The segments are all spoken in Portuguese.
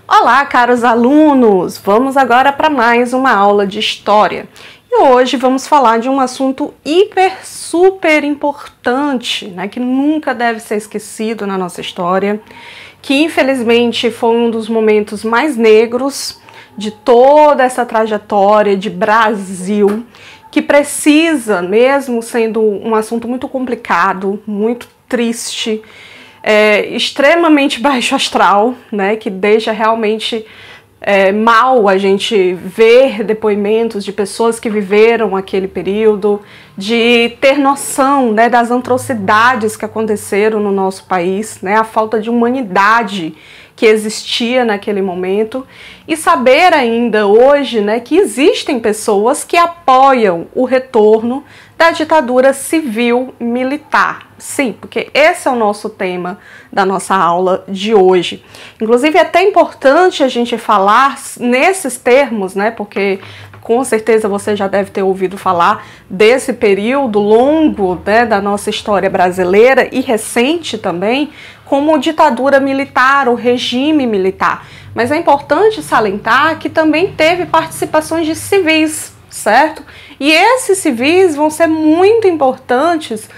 Olá, caros alunos! Vamos agora para mais uma aula de História. E hoje vamos falar de um assunto super importante, né, que nunca deve ser esquecido na nossa história, que infelizmente foi um dos momentos mais negros de toda essa trajetória de Brasil, que precisa, mesmo sendo um assunto muito complicado, muito triste, extremamente baixo astral, né, que deixa realmente mal a gente ver depoimentos de pessoas que viveram aquele período, de ter noção, né, das atrocidades que aconteceram no nosso país, né, a falta de humanidade que existia naquele momento, e saber ainda hoje, né, que existem pessoas que apoiam o retorno da ditadura civil-militar. Sim, porque esse é o nosso tema da nossa aula de hoje. Inclusive é até importante a gente falar nesses termos, né, porque com certeza você já deve ter ouvido falar desse período longo, né, da nossa história brasileira e recente também, como ditadura militar, o regime militar. Mas é importante salientar que também teve participações de civis, certo? E esses civis vão ser muito importantes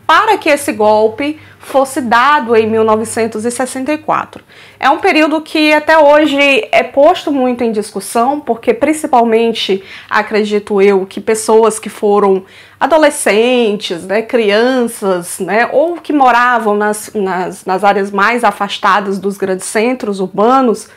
para que esse golpe fosse dado em 1964. É um período que até hoje é posto muito em discussão, porque principalmente, acredito eu, que pessoas que foram adolescentes, né, crianças, né, ou que moravam nas áreas mais afastadas dos grandes centros urbanos,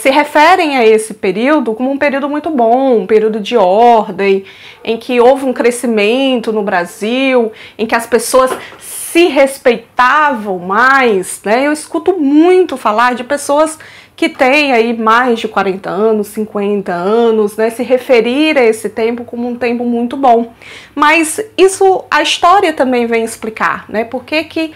se referem a esse período como um período muito bom, um período de ordem, em que houve um crescimento no Brasil, em que as pessoas se respeitavam mais, né? Eu escuto muito falar de pessoas que têm aí mais de 40 anos, 50 anos, né, se referir a esse tempo como um tempo muito bom. Mas isso a história também vem explicar, né? Por que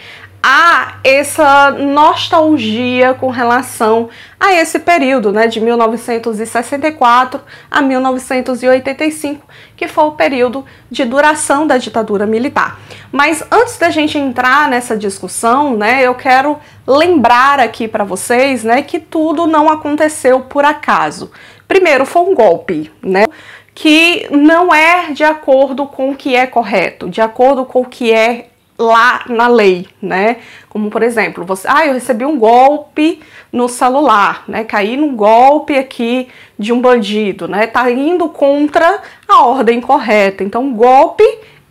há essa nostalgia com relação a esse período, né, de 1964 a 1985, que foi o período de duração da ditadura militar. Mas antes da gente entrar nessa discussão, né, eu quero lembrar aqui para vocês, né, que tudo não aconteceu por acaso. Primeiro, foi um golpe, né, que não é de acordo com o que é correto, de acordo com o que é lá na lei, né? Como por exemplo, eu recebi um golpe no celular, né? Caí num golpe aqui de um bandido, né? Tá indo contra a ordem correta. Então, golpe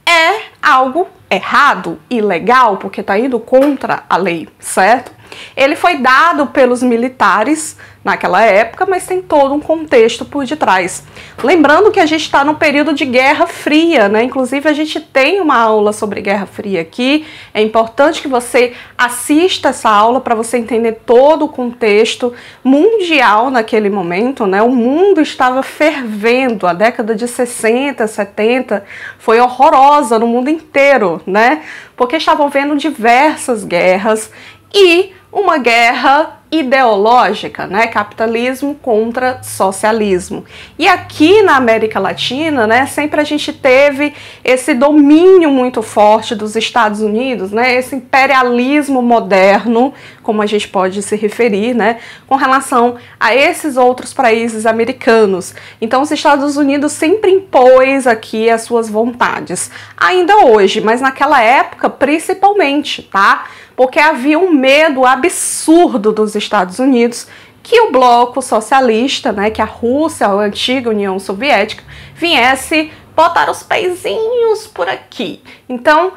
é algo errado, ilegal, porque tá indo contra a lei, certo? Ele foi dado pelos militares naquela época, mas tem todo um contexto por detrás. Lembrando que a gente está no período de Guerra Fria, né? Inclusive a gente tem uma aula sobre Guerra Fria aqui. É importante que você assista essa aula para você entender todo o contexto mundial naquele momento, né? O mundo estava fervendo, a década de 60, 70 foi horrorosa no mundo inteiro, né? Porque estavam vendo diversas guerras e uma guerra ideológica, né? Capitalismo contra socialismo. E aqui na América Latina, né, sempre a gente teve esse domínio muito forte dos Estados Unidos, né, esse imperialismo moderno, como a gente pode se referir, né, com relação a esses outros países americanos. Então os Estados Unidos sempre impôs aqui as suas vontades, ainda hoje, mas naquela época principalmente, tá? Porque havia um medo absurdo dos Estados Unidos que o bloco socialista, né, que a Rússia, a antiga União Soviética, viesse botar os pezinhos por aqui. Então,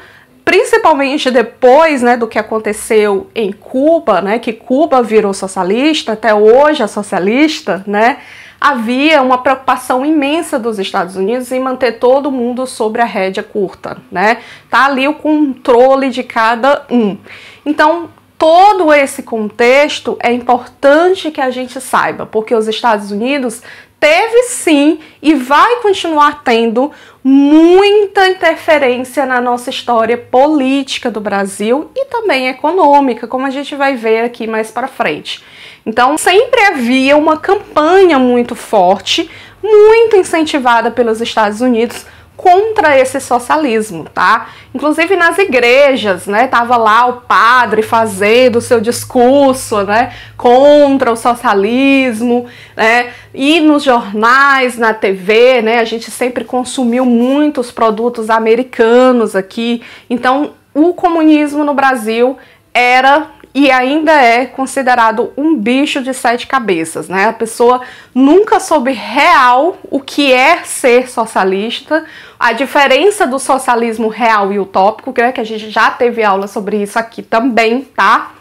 principalmente depois, né, do que aconteceu em Cuba, né, que Cuba virou socialista, até hoje é socialista, né, havia uma preocupação imensa dos Estados Unidos em manter todo mundo sobre a rédea curta, né? Tá ali o controle de cada um. Então, todo esse contexto é importante que a gente saiba, porque os Estados Unidos teve sim e vai continuar tendo muita interferência na nossa história política do Brasil e também econômica, como a gente vai ver aqui mais para frente. Então, sempre havia uma campanha muito forte, muito incentivada pelos Estados Unidos contra esse socialismo, tá? Inclusive nas igrejas, né? Tava lá o padre fazendo o seu discurso, né? Contra o socialismo, né? E nos jornais, na TV, né? A gente sempre consumiu muitos produtos americanos aqui. Então, o comunismo no Brasil era e ainda é considerado um bicho de 7 cabeças, né? A pessoa nunca soube real o que é ser socialista, a diferença do socialismo real e utópico, que a gente já teve aula sobre isso aqui também, tá?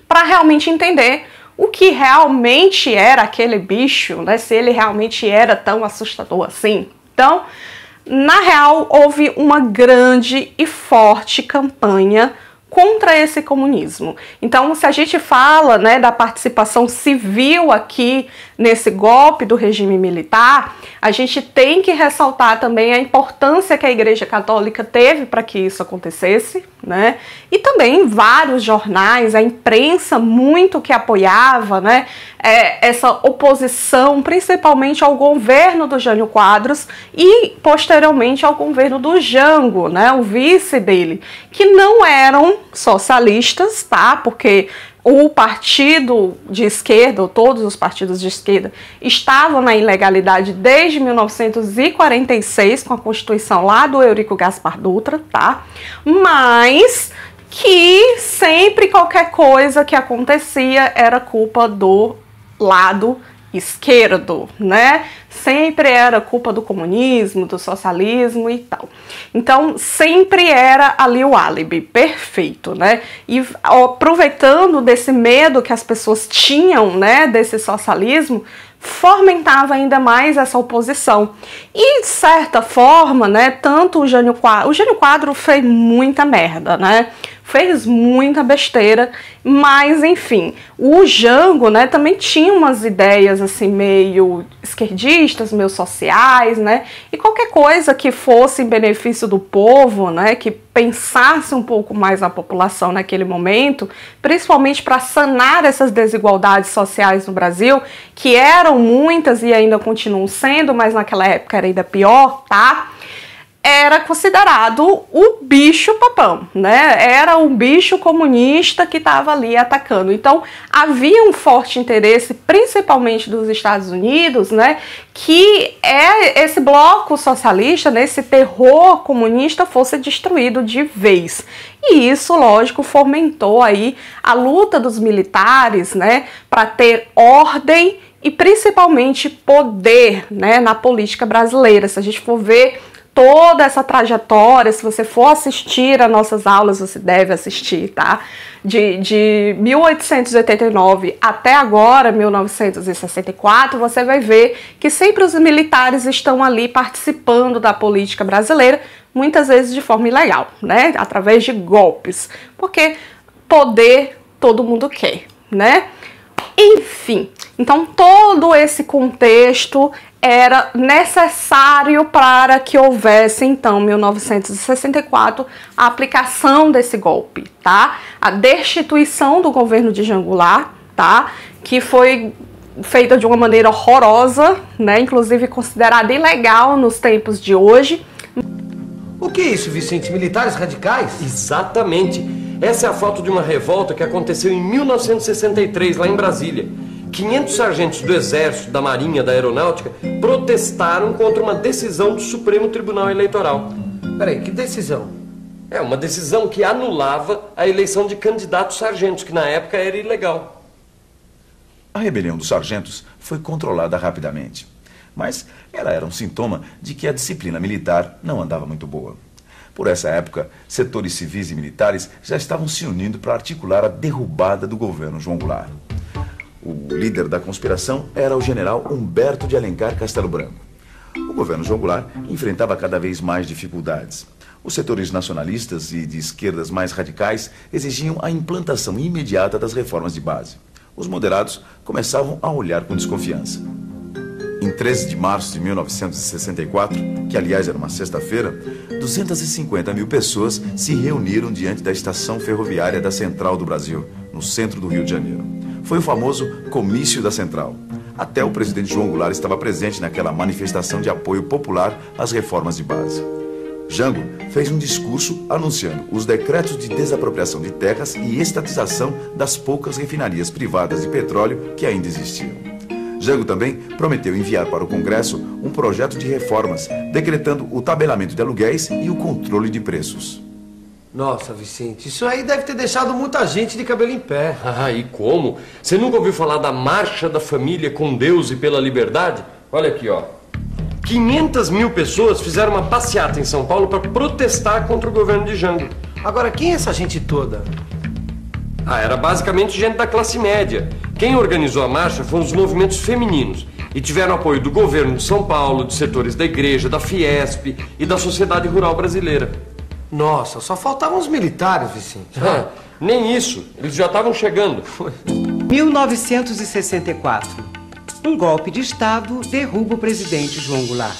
Para realmente entender o que realmente era aquele bicho, né? Se ele realmente era tão assustador assim. Então, na real, houve uma grande e forte campanha contra esse comunismo. Então, se a gente fala, né, da participação civil aqui nesse golpe do regime militar, a gente tem que ressaltar também a importância que a Igreja Católica teve para que isso acontecesse, né? E também vários jornais, a imprensa muito que apoiava, né, essa oposição, principalmente ao governo do Jânio Quadros e posteriormente ao governo do Jango, né, o vice dele, que não eram socialistas, tá? Porque o partido de esquerda, ou todos os partidos de esquerda, estavam na ilegalidade desde 1946, com a Constituição lá do Eurico Gaspar Dutra, tá? Mas que sempre qualquer coisa que acontecia era culpa do lado esquerdo, né? Sempre era culpa do comunismo, do socialismo e tal. Então, sempre era ali o álibi, perfeito, né? E aproveitando desse medo que as pessoas tinham, né, desse socialismo, fomentava ainda mais essa oposição. E, de certa forma, né, tanto o Jânio Quadros fez muita merda, né? Fez muita besteira, mas enfim, o Jango, né, também tinha umas ideias assim meio esquerdistas, meio sociais, né, e qualquer coisa que fosse em benefício do povo, né, que pensasse um pouco mais na população naquele momento, principalmente para sanar essas desigualdades sociais no Brasil, que eram muitas e ainda continuam sendo, mas naquela época era ainda pior, tá? Era considerado o bicho papão, né? Era um bicho comunista que estava ali atacando. Então, havia um forte interesse, principalmente dos Estados Unidos, né? Que esse bloco socialista, né, esse terror comunista fosse destruído de vez. E isso, lógico, fomentou aí a luta dos militares, né? Para ter ordem e principalmente poder, né? Na política brasileira. Se a gente for ver toda essa trajetória, se você for assistir as nossas aulas, você deve assistir, tá? De 1889 até agora, 1964, você vai ver que sempre os militares estão ali participando da política brasileira, muitas vezes de forma ilegal, né? Através de golpes, porque poder todo mundo quer, né? Enfim, então todo esse contexto era necessário para que houvesse, então, em 1964, a aplicação desse golpe, tá? A destituição do governo de Jango Goulart, tá? Que foi feita de uma maneira horrorosa, né? Inclusive considerada ilegal nos tempos de hoje. O que é isso, Vicente? Militares radicais? Exatamente. Essa é a foto de uma revolta que aconteceu em 1963, lá em Brasília. 500 sargentos do Exército, da Marinha, da Aeronáutica protestaram contra uma decisão do Supremo Tribunal Eleitoral. Peraí, que decisão? É uma decisão que anulava a eleição de candidatos sargentos, que na época era ilegal. A rebelião dos sargentos foi controlada rapidamente, mas ela era um sintoma de que a disciplina militar não andava muito boa. Por essa época, setores civis e militares já estavam se unindo para articular a derrubada do governo João Goulart. O líder da conspiração era o general Humberto de Alencar Castelo Branco. O governo João Goulart enfrentava cada vez mais dificuldades. Os setores nacionalistas e de esquerdas mais radicais exigiam a implantação imediata das reformas de base. Os moderados começavam a olhar com desconfiança. Em 13 de março de 1964, que aliás era uma sexta-feira, 250 mil pessoas se reuniram diante da estação ferroviária da Central do Brasil, no centro do Rio de Janeiro. Foi o famoso Comício da Central. Até o presidente João Goulart estava presente naquela manifestação de apoio popular às reformas de base. Jango fez um discurso anunciando os decretos de desapropriação de terras e estatização das poucas refinarias privadas de petróleo que ainda existiam. Jango também prometeu enviar para o Congresso um projeto de reformas, decretando o tabelamento de aluguéis e o controle de preços. Nossa, Vicente, isso aí deve ter deixado muita gente de cabelo em pé. Ah, e como? Você nunca ouviu falar da Marcha da Família com Deus e pela Liberdade? Olha aqui, ó. 500 mil pessoas fizeram uma passeata em São Paulo para protestar contra o governo de Jango. Agora, quem é essa gente toda? Ah, era basicamente gente da classe média. Quem organizou a marcha foram os movimentos femininos e tiveram apoio do governo de São Paulo, de setores da igreja, da Fiesp e da sociedade rural brasileira. Nossa, só faltavam os militares, Vicente. Ah, nem isso, eles já estavam chegando. 1964. Um golpe de Estado derruba o presidente João Goulart.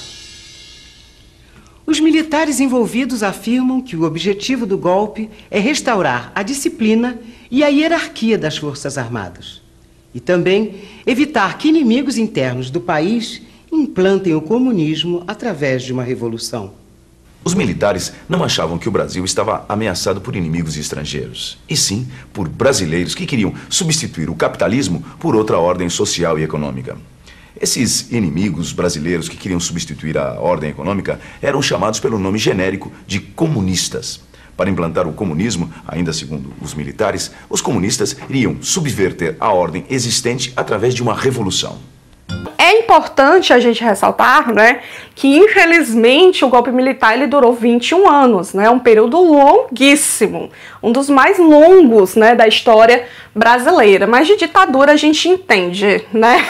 Os militares envolvidos afirmam que o objetivo do golpe é restaurar a disciplina e a hierarquia das Forças Armadas. E também evitar que inimigos internos do país implantem o comunismo através de uma revolução. Os militares não achavam que o Brasil estava ameaçado por inimigos estrangeiros, e sim por brasileiros que queriam substituir o capitalismo por outra ordem social e econômica. Esses inimigos brasileiros que queriam substituir a ordem econômica eram chamados pelo nome genérico de comunistas. Para implantar o comunismo, ainda segundo os militares, os comunistas iriam subverter a ordem existente através de uma revolução. É importante a gente ressaltar, né, que infelizmente o golpe militar ele durou 21 anos, né, um período longuíssimo, um dos mais longos, né, da história brasileira, mas de ditadura a gente entende, né,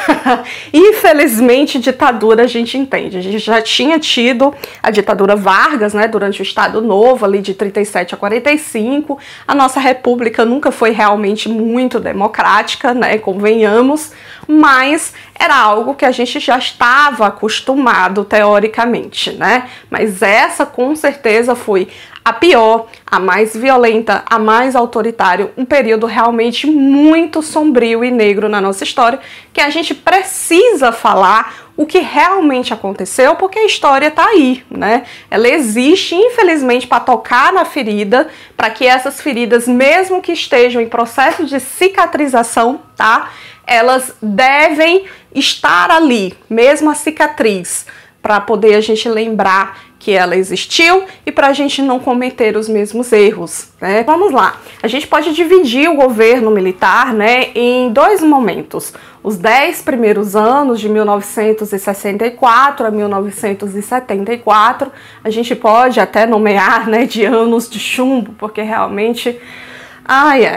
infelizmente ditadura a gente entende, a gente já tinha tido a ditadura Vargas, né, durante o Estado Novo, ali de 37 a 45, a nossa república nunca foi realmente muito democrática, né, convenhamos, mas era algo que a gente já estava acostumado teoricamente, né? Mas essa com certeza foi a pior, a mais violenta, a mais autoritária, um período realmente muito sombrio e negro na nossa história, que a gente precisa falar o que realmente aconteceu, porque a história tá aí, né? Ela existe, infelizmente, para tocar na ferida, para que essas feridas, mesmo que estejam em processo de cicatrização, tá? Elas devem estar ali, mesmo a cicatriz, para poder a gente lembrar que ela existiu e para a gente não cometer os mesmos erros, né? Vamos lá, a gente pode dividir o governo militar, né, em dois momentos. Os 10 primeiros anos, de 1964 a 1974, a gente pode até nomear, né, de anos de chumbo, porque realmente...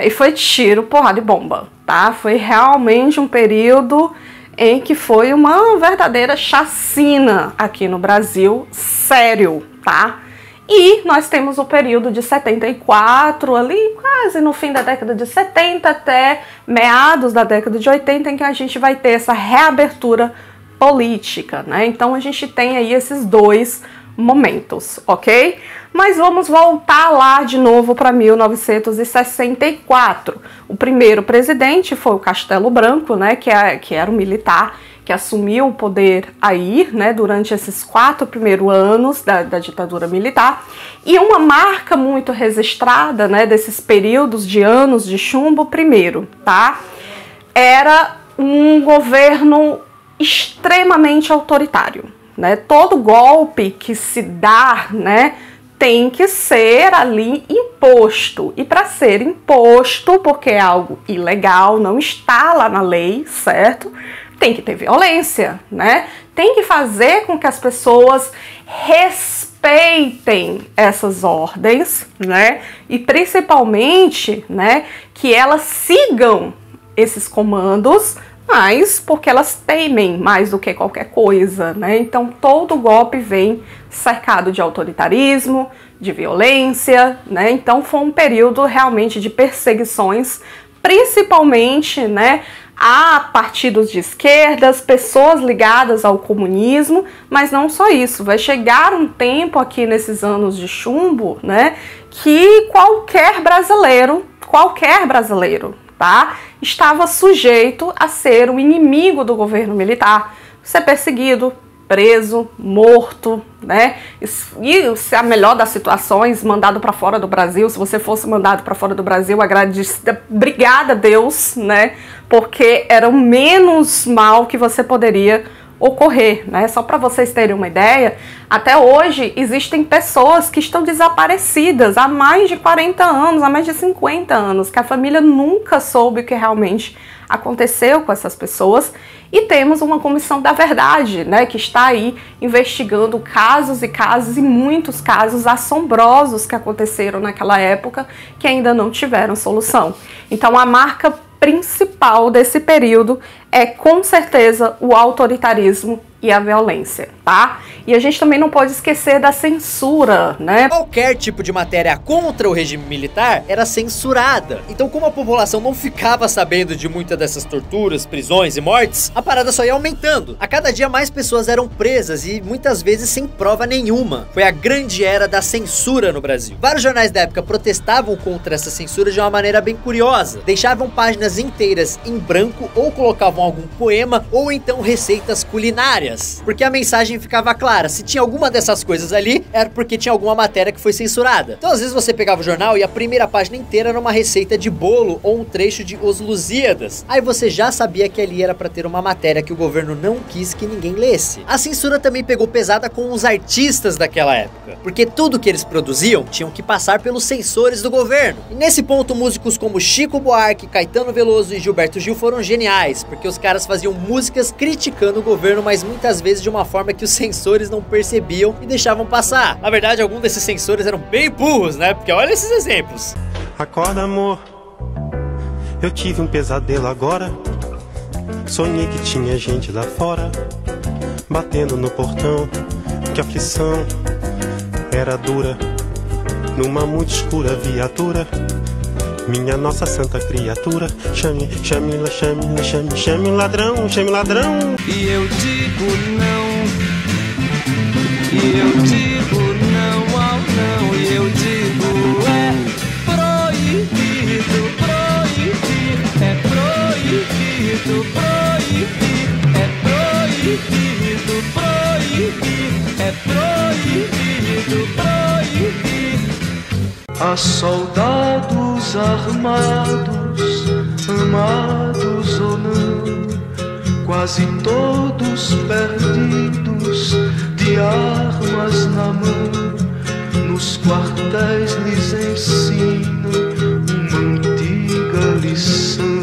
e foi tiro, porrada e bomba, tá? Foi realmente um período em que foi uma verdadeira chacina aqui no Brasil, sério, tá? E nós temos o período de 74, ali quase no fim da década de 70 até meados da década de 80, em que a gente vai ter essa reabertura política, né? Então a gente tem aí esses dois momentos, ok? Mas vamos voltar lá de novo para 1964. O primeiro presidente foi o Castelo Branco, né, que era um militar que assumiu o poder aí, né, durante esses 4 primeiros anos da ditadura militar. E uma marca muito registrada, né, desses períodos de anos de chumbo, primeiro, tá? Era um governo extremamente autoritário, né? Todo golpe que se dá, né, tem que ser ali imposto. E para ser imposto, porque é algo ilegal, não está lá na lei, certo? Tem que ter violência, né? Tem que fazer com que as pessoas respeitem essas ordens, né? E principalmente, né, que elas sigam esses comandos, mas porque elas temem mais do que qualquer coisa, né? Então todo golpe vem cercado de autoritarismo, de violência, né? Então foi um período realmente de perseguições, principalmente, né, a partidos de esquerdas, pessoas ligadas ao comunismo, mas não só isso, vai chegar um tempo aqui nesses anos de chumbo, né, que qualquer brasileiro, tá? Estava sujeito a ser o inimigo do governo militar, ser perseguido, preso, morto, né? E se a melhor das situações, mandado para fora do Brasil. Se você fosse mandado para fora do Brasil, agradecida, obrigada a Deus, né? Porque era o menos mal que você poderia ocorrer, né? Só para vocês terem uma ideia, até hoje existem pessoas que estão desaparecidas há mais de 40 anos, há mais de 50 anos, que a família nunca soube o que realmente aconteceu com essas pessoas, e temos uma comissão da verdade, né, que está aí investigando casos e casos, e muitos casos assombrosos que aconteceram naquela época que ainda não tiveram solução. Então a marca principal desse período é com certeza o autoritarismo e a violência, tá? E a gente também não pode esquecer da censura, né? Qualquer tipo de matéria contra o regime militar era censurada. Então, como a população não ficava sabendo de muitas dessas torturas, prisões e mortes, a parada só ia aumentando. A cada dia mais pessoas eram presas e muitas vezes sem prova nenhuma. Foi a grande era da censura no Brasil. Vários jornais da época protestavam contra essa censura de uma maneira bem curiosa. Deixavam páginas inteiras em branco ou colocavam algum poema ou então receitas culinárias. Porque a mensagem ficava clara, se tinha alguma dessas coisas ali, era porque tinha alguma matéria que foi censurada. Então às vezes você pegava o jornal e a primeira página inteira era uma receita de bolo ou um trecho de Os Lusíadas. Aí você já sabia que ali era para ter uma matéria que o governo não quis que ninguém lesse. A censura também pegou pesada com os artistas daquela época, porque tudo que eles produziam tinham que passar pelos censores do governo. E nesse ponto músicos como Chico Buarque, Caetano Veloso e Gilberto Gil foram geniais, porque os caras faziam músicas criticando o governo, mas muitas vezes de uma forma que os censores não percebiam e deixavam passar. Na verdade, alguns desses censores eram bem burros, né? Porque olha esses exemplos. Acorda, amor, eu tive um pesadelo agora. Sonhei que tinha gente lá fora, batendo no portão, que a aflição era dura. Numa muito escura viatura, minha nossa santa criatura, chame, chame, chame, chame, chame o ladrão, chame o ladrão. E eu digo não, e eu digo não ao não, e eu digo é proibido, proibir, é proibido, proibir, é proibido, proibir, é proibido, proibir. Há soldados armados, amados ou não, quase todos perdidos, de armas na mão. Nos quartéis lhes ensina uma antiga lição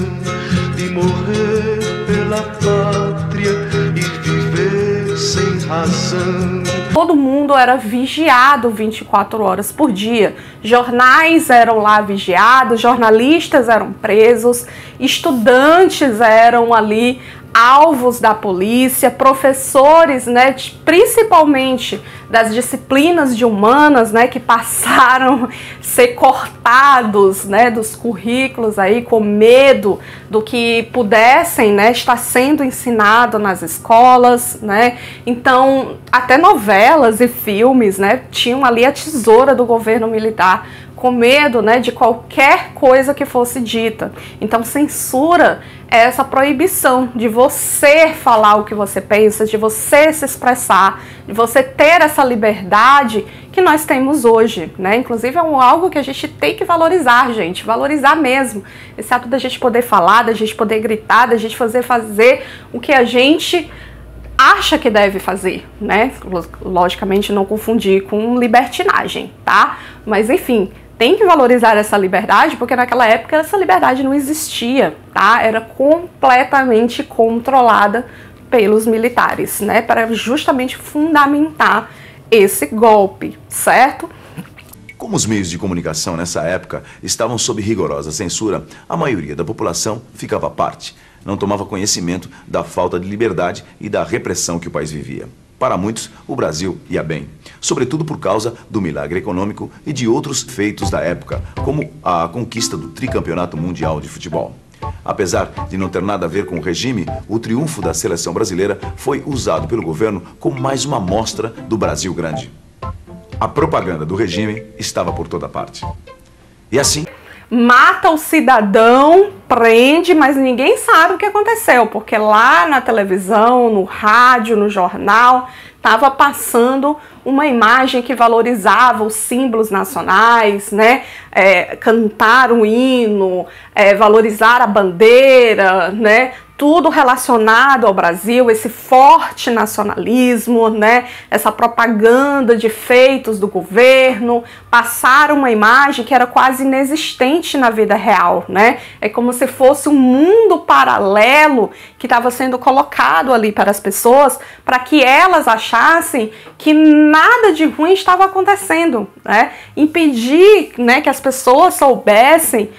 de morrer pela pátria e viver sem razão. Todo mundo era vigiado 24 horas por dia. Jornais eram lá vigiados, jornalistas eram presos, estudantes eram ali alvos da polícia, professores, né, principalmente das disciplinas de humanas, né, que passaram a ser cortados, né, dos currículos aí com medo do que pudessem, né, estar sendo ensinado nas escolas, né. Então, até novelas e filmes, né, tinham ali a tesoura do governo militar, com medo, né, de qualquer coisa que fosse dita. Então, censura é essa proibição de você falar o que você pensa, de você se expressar, de você ter essa liberdade que nós temos hoje, né? Inclusive é algo que a gente tem que valorizar, gente, valorizar mesmo. Esse ato da gente poder falar, da gente poder gritar, da gente fazer o que a gente acha que deve fazer, né? Logicamente não confundir com libertinagem, tá? Mas enfim, tem que valorizar essa liberdade, porque naquela época essa liberdade não existia, tá? Era completamente controlada pelos militares, né? Para justamente fundamentar esse golpe, certo? Como os meios de comunicação nessa época estavam sob rigorosa censura, a maioria da população ficava à parte, não tomava conhecimento da falta de liberdade e da repressão que o país vivia. Para muitos, o Brasil ia bem, sobretudo por causa do milagre econômico e de outros feitos da época, como a conquista do tricampeonato mundial de futebol. Apesar de não ter nada a ver com o regime, o triunfo da seleção brasileira foi usado pelo governo como mais uma amostra do Brasil grande. A propaganda do regime estava por toda parte. E assim... mata o cidadão, prende, mas ninguém sabe o que aconteceu, porque lá na televisão, no rádio, no jornal, estava passando uma imagem que valorizava os símbolos nacionais, né? Cantar o hino, valorizar a bandeira, né? Tudo relacionado ao Brasil, esse forte nacionalismo, né? Essa propaganda de feitos do governo, passar uma imagem que era quase inexistente na vida real, né? É como se fosse um mundo paralelo que estava sendo colocado ali para as pessoas, para que elas achassem que nada de ruim estava acontecendo, né? Impedir, né, que as pessoas soubessem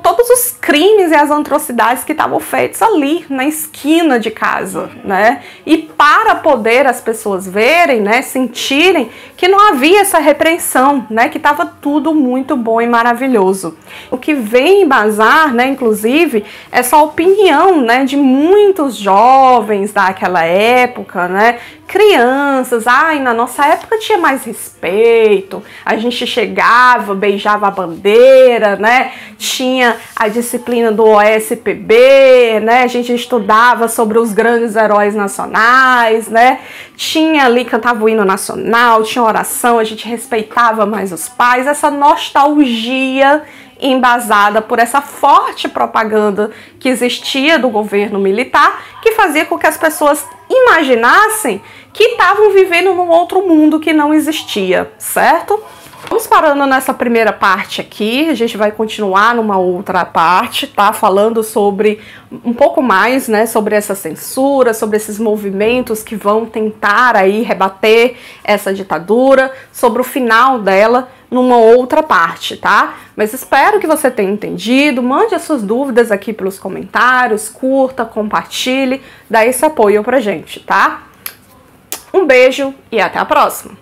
todos os crimes e as atrocidades que estavam feitos ali na esquina de casa, né? E para poder as pessoas verem, né, sentirem que não havia essa repreensão, né, que estava tudo muito bom e maravilhoso. O que vem embasar, né, inclusive, essa opinião, né, de muitos jovens daquela época, né, crianças, na nossa época tinha mais respeito, a gente chegava, beijava a bandeira, né, tinha a disciplina do OSPB, né, a gente estudava sobre os grandes heróis nacionais, né, tinha ali, cantava o hino nacional, tinha oração, a gente respeitava mais os pais, essa nostalgia embasada por essa forte propaganda que existia do governo militar, que fazia com que as pessoas imaginassem que estavam vivendo num outro mundo que não existia, certo? Vamos parando nessa primeira parte aqui, a gente vai continuar numa outra parte, tá? Falando sobre um pouco mais, né, sobre essa censura, sobre esses movimentos que vão tentar aí rebater essa ditadura, sobre o final dela numa outra parte, tá? Mas espero que você tenha entendido, mande as suas dúvidas aqui pelos comentários, curta, compartilhe, dá esse apoio pra gente, tá? Um beijo e até a próxima!